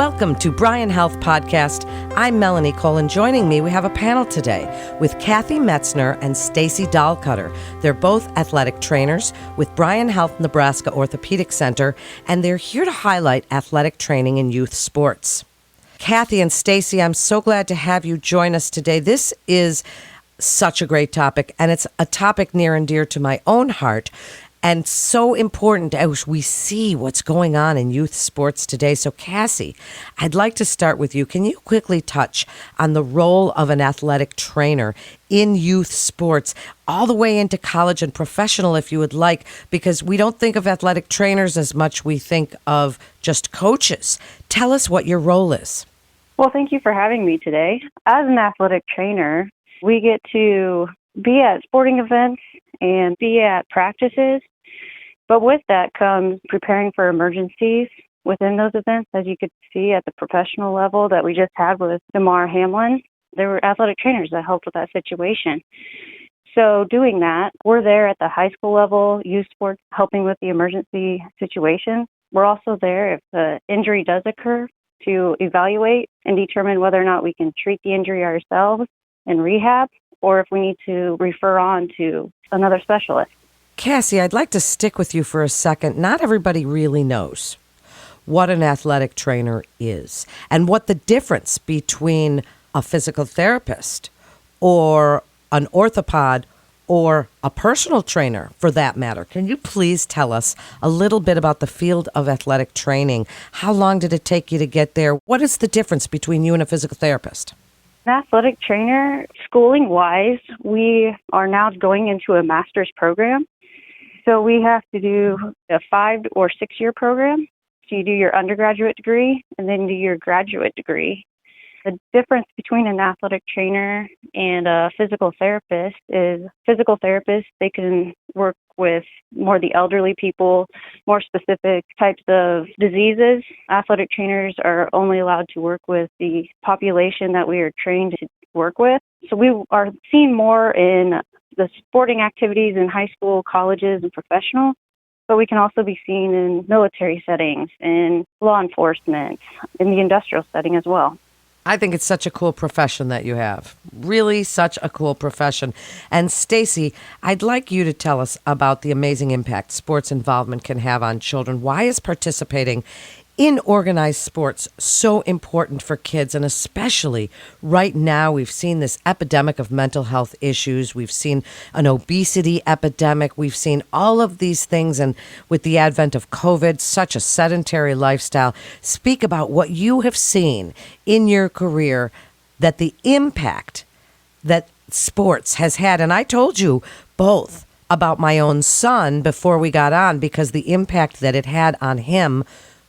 Welcome to Bryan Health Podcast. I'm Melanie Cole, and joining me, we have a panel today with Cassie Metzner and Stacy Dahlkoetter. They're both athletic trainers with Bryan Health Nebraska Orthopedic Center, and they're here to highlight athletic training in youth sports. Cassie and Stacy, I'm so glad to have you join us today. This is such a great topic, and it's a topic near and dear to my own heart, and so important as we see what's going on in youth sports today. So, Cassie, I'd like to start with you. Can you quickly touch on the role of an athletic trainer in youth sports, all the way into college and professional, if you would like, because we don't think of athletic trainers as much. We think of just coaches. Tell us what your role is. Well, thank you for having me today. As an athletic trainer, we get to be at sporting events and be at practices. But with that comes preparing for emergencies within those events. As you could see at the professional level that we just had with Damar Hamlin, there were athletic trainers that helped with that situation. So doing that, we're there at the high school level, youth sports, helping with the emergency situation. We're also there if the injury does occur to evaluate and determine whether or not we can treat the injury ourselves in rehab, or if we need to refer on to another specialist. Cassie, I'd like to stick with you for a second. Not everybody really knows what an athletic trainer is and what the difference between a physical therapist or an orthopod or a personal trainer, for that matter. Can you please tell us a little bit about the field of athletic training? How long did it take you to get there? What is the difference between you and a physical therapist? An athletic trainer, schooling-wise, we are now going into a master's program. So we have to do a 5 or 6 year program. So you do your undergraduate degree and then do your graduate degree. The difference between an athletic trainer and a physical therapist is physical therapists, they can work with more the elderly people, more specific types of diseases. Athletic trainers are only allowed to work with the population that we are trained to work with. So we are seen more in the sporting activities in high school, colleges, and professional, but we can also be seen in military settings, in law enforcement, in the industrial setting as well. I think it's such a cool profession that you have. Really such a cool profession. And Stacy, I'd like you to tell us about the amazing impact sports involvement can have on children. Why is participating in organized sports so important for kids? And especially right now, we've seen this epidemic of mental health issues. We've seen an obesity epidemic. We've seen all of these things. And with the advent of COVID, such a sedentary lifestyle. Speak about what you have seen in your career, that the impact that sports has had. And I told you both about my own son before we got on, because the impact that it had on him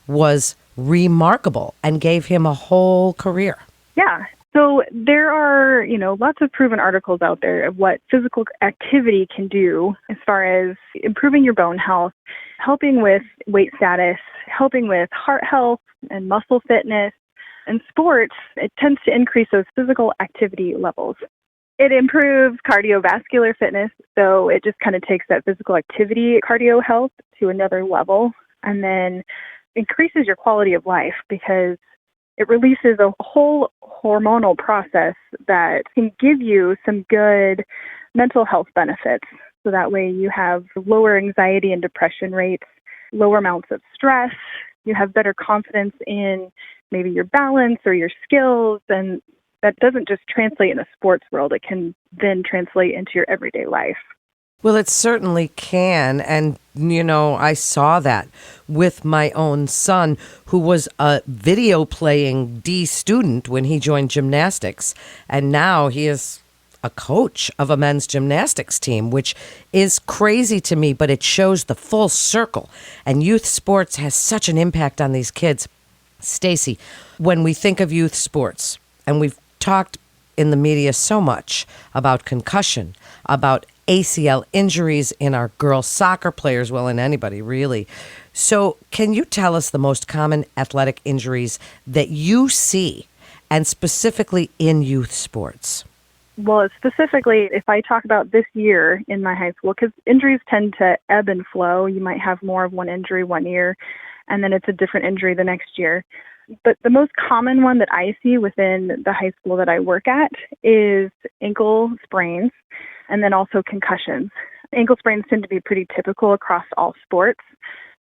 was remarkable and gave him a whole career. Yeah. So there are, lots of proven articles out there of what physical activity can do as far as improving your bone health, helping with weight status, helping with heart health and muscle fitness. And sports, it tends to increase those physical activity levels. It improves cardiovascular fitness, so it just kind of takes that physical activity cardio health to another level. And then increases your quality of life because it releases a whole hormonal process that can give you some good mental health benefits. So that way you have lower anxiety and depression rates, lower amounts of stress, you have better confidence in maybe your balance or your skills, and that doesn't just translate in the sports world, it can then translate into your everyday life. Well, it certainly can. And, I saw that with my own son, who was a video playing D student when he joined gymnastics. And now he is a coach of a men's gymnastics team, which is crazy to me, but it shows the full circle. And youth sports has such an impact on these kids. Stacy, when we think of youth sports, and we've talked in the media so much about concussion, about ACL injuries in our girl soccer players, well, in anybody really. So can you tell us the most common athletic injuries that you see, and specifically in youth sports? Well, specifically, if I talk about this year in my high school, because injuries tend to ebb and flow. You might have more of one injury one year, and then it's a different injury the next year. But the most common one that I see within the high school that I work at is ankle sprains and then also concussions. Ankle sprains tend to be pretty typical across all sports.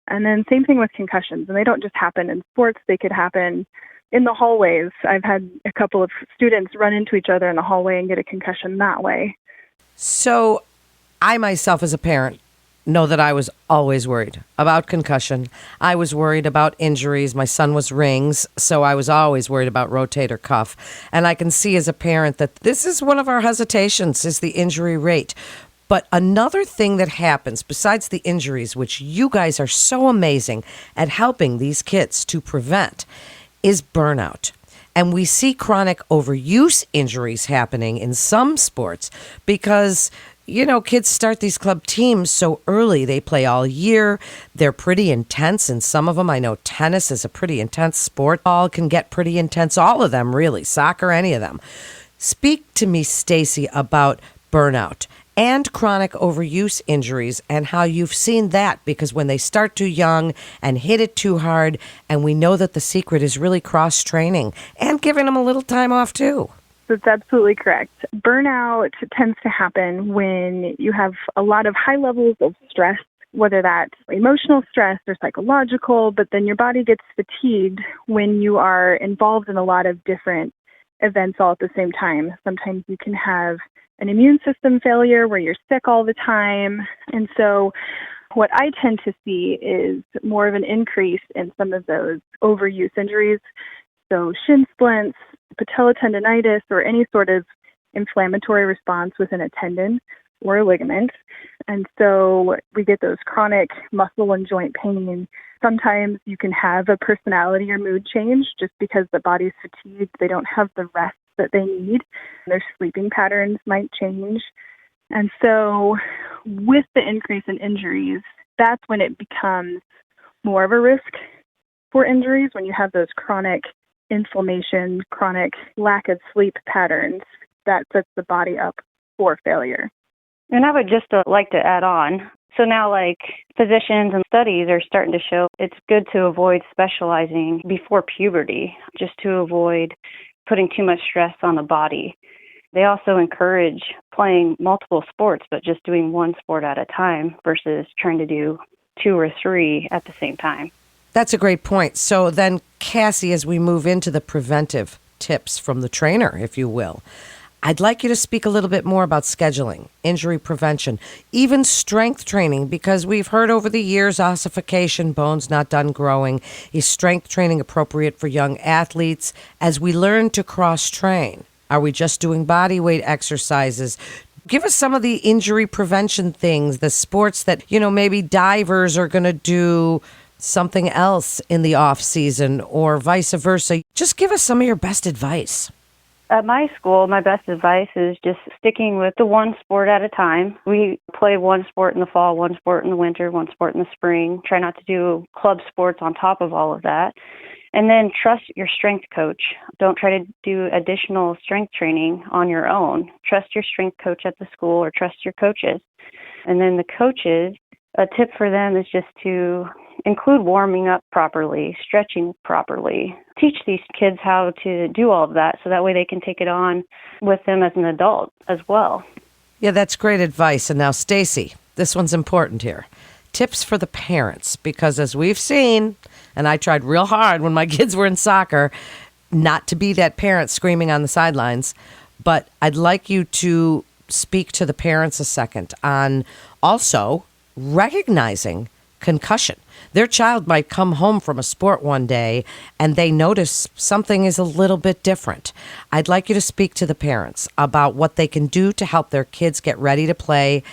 And then same thing with concussions. And they don't just happen in sports, they could happen in the hallways. I've had a couple of students run into each other in the hallway and get a concussion that way. So I myself as a parent know that I was always worried about concussion. I was worried about injuries. My son was rings, so I was always worried about rotator cuff. And I can see as a parent that this is one of our hesitations, is the injury rate. But another thing that happens besides the injuries, which you guys are so amazing at helping these kids to prevent, is burnout. And we see chronic overuse injuries happening in some sports because, you know, kids start these club teams so early. They play all year. They're pretty intense. And some of them, I know tennis is a pretty intense sport. All can get pretty intense. All of them, really. Soccer, any of them. Speak to me, Stacy, about burnout and chronic overuse injuries and how you've seen that, because when they start too young and hit it too hard, and we know that the secret is really cross-training and giving them a little time off too. That's absolutely correct. Burnout tends to happen when you have a lot of high levels of stress, whether that's emotional stress or psychological, but then your body gets fatigued when you are involved in a lot of different events all at the same time. Sometimes you can have an immune system failure where you're sick all the time. And so what I tend to see is more of an increase in some of those overuse injuries. So shin splints, patellotendinitis, or any sort of inflammatory response within a tendon or a ligament. And so we get those chronic muscle and joint pain. Sometimes you can have a personality or mood change just because the body's fatigued. They don't have the rest that they need. Their sleeping patterns might change. And so with the increase in injuries, that's when it becomes more of a risk for injuries, when you have those chronic inflammation, chronic lack of sleep patterns that sets the body up for failure. And I would just like to add on. So now, like, physicians and studies are starting to show it's good to avoid specializing before puberty, just to avoid putting too much stress on the body. They also encourage playing multiple sports, but just doing one sport at a time versus trying to do 2 or 3 at the same time. That's a great point. So then, Cassie, as we move into the preventive tips from the trainer, if you will, I'd like you to speak a little bit more about scheduling, injury prevention, even strength training, because we've heard over the years ossification, bones not done growing. Is strength training appropriate for young athletes as we learn to cross-train? Are we just doing body weight exercises? Give us some of the injury prevention things, the sports that, you know, maybe divers are going to do something else in the off season or vice versa. Just give us some of your best advice. At my school, my best advice is just sticking with the one sport at a time. We play one sport in the fall, one sport in the winter, one sport in the spring. Try not to do club sports on top of all of that. And then trust your strength coach. Don't try to do additional strength training on your own. Trust your strength coach at the school or trust your coaches. And then the coaches, a tip for them is just to include warming up properly, stretching properly. Teach these kids how to do all of that so that way they can take it on with them as an adult as well. Yeah, that's great advice. And now, Stacy, this one's important here. Tips for the parents, because as we've seen, and I tried real hard when my kids were in soccer, not to be that parent screaming on the sidelines, but I'd like you to speak to the parents a second on also recognizing concussion. Their child might come home from a sport one day and they notice something is a little bit different. I'd like you to speak to the parents about what they can do to help their kids get ready to play,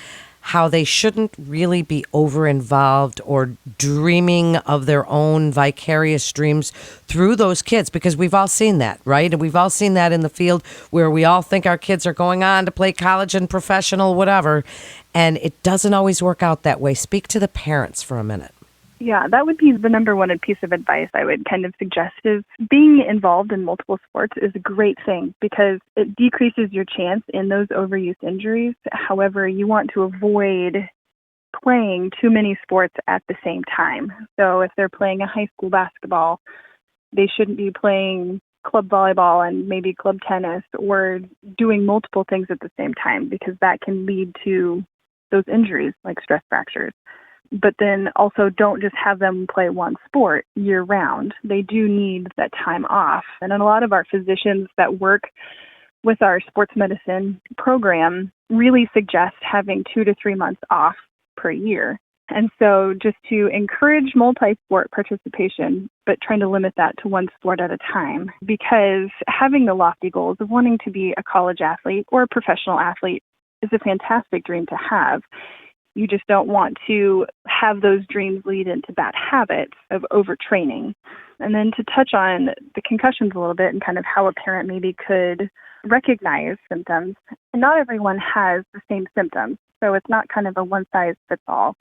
how they shouldn't really be over-involved or dreaming of their own vicarious dreams through those kids, because we've all seen that, right? And we've all seen that in the field where we all think our kids are going on to play college and professional, whatever, and it doesn't always work out that way. Speak to the parents for a minute. Yeah, that would be the number one piece of advice I would kind of suggest is being involved in multiple sports is a great thing because it decreases your chance in those overuse injuries. However, you want to avoid playing too many sports at the same time. So if they're playing a high school basketball They shouldn't be playing club volleyball and maybe club tennis or doing multiple things at the same time, because that can lead to those injuries like stress fractures. But then also don't just have them play one sport year round. They do need that time off. And then a lot of our physicians that work with our sports medicine program really suggest having 2 to 3 months off per year. And so just to encourage multi-sport participation, but trying to limit that to one sport at a time, because having the lofty goals of wanting to be a college athlete or a professional athlete is a fantastic dream to have. You just don't want to have those dreams lead into bad habits of overtraining. And then to touch on the concussions a little bit and kind of how a parent maybe could recognize symptoms. Not everyone has the same symptoms, so it's not kind of a one-size-fits-all.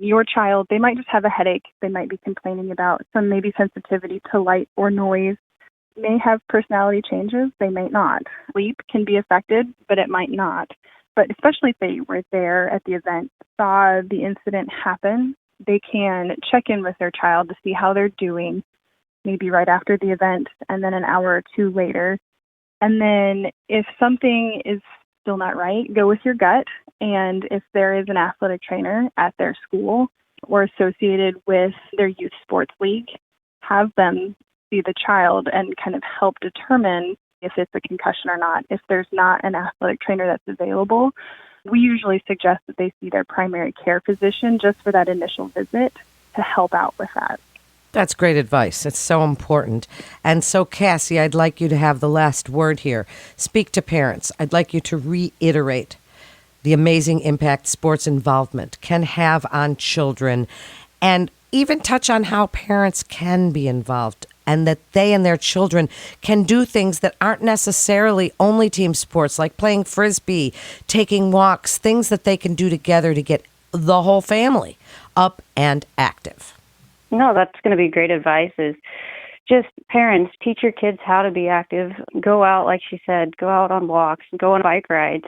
Your child, they might just have a headache. They might be complaining about some maybe sensitivity to light or noise. May have personality changes. They may not. Sleep can be affected, but it might not. But especially if they were there at the event, saw the incident happen, they can check in with their child to see how they're doing, maybe right after the event and then an hour or two later. And then if something is still not right, go with your gut. And if there is an athletic trainer at their school or associated with their youth sports league, have them see the child and kind of help determine if it's a concussion or not. If there's not an athletic trainer that's available, we usually suggest that they see their primary care physician just for that initial visit to help out with that. That's great advice. It's so important. And so, Cassie, I'd like you to have the last word here. Speak to parents. I'd like you to reiterate the amazing impact sports involvement can have on children, and even touch on how parents can be involved and that they and their children can do things that aren't necessarily only team sports, like playing Frisbee, taking walks, things that they can do together to get the whole family up and active. No, that's going to be great advice, is just parents, teach your kids how to be active. Go out, like she said, go out on walks, go on bike rides,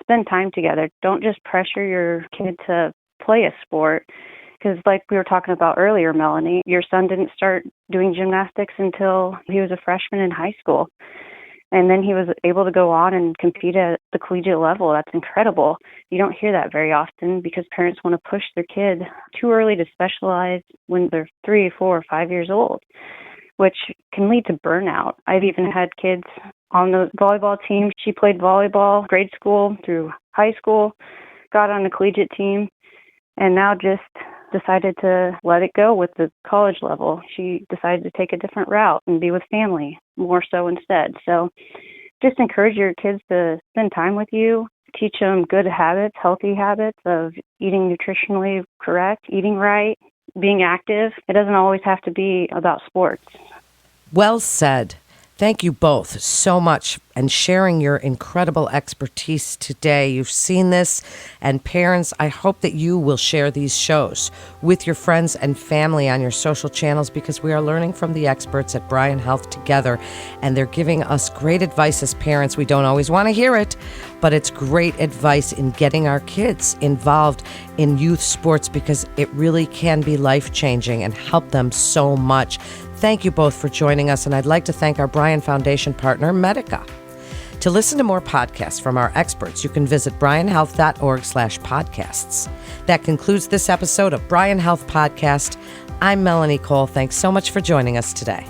spend time together. Don't just pressure your kid to play a sport. Because like we were talking about earlier, Melanie, your son didn't start doing gymnastics until he was a freshman in high school. And then he was able to go on and compete at the collegiate level. That's incredible. You don't hear that very often because parents want to push their kid too early to specialize when they're 3, 4, 5 years old, which can lead to burnout. I've even had kids on the volleyball team. She played volleyball grade school through high school, got on the collegiate team, and now just decided to let it go with the college level. She decided to take a different route and be with family more so instead. So just encourage your kids to spend time with you, teach them good habits, healthy habits of eating nutritionally correct, eating right, being active. It doesn't always have to be about sports. Well said. Thank you both so much and sharing your incredible expertise today. You've seen this, and parents, I hope that you will share these shows with your friends and family on your social channels, because we are learning from the experts at Bryan Health together, and they're giving us great advice as parents. We don't always want to hear it, but it's great advice in getting our kids involved in youth sports, because it really can be life-changing and help them so much. Thank you both for joining us, and I'd like to thank our Bryan Foundation partner, Medica. To listen to more podcasts from our experts, you can visit bryanhealth.org/podcasts. That concludes this episode of Bryan Health Podcast. I'm Melanie Cole. Thanks so much for joining us today.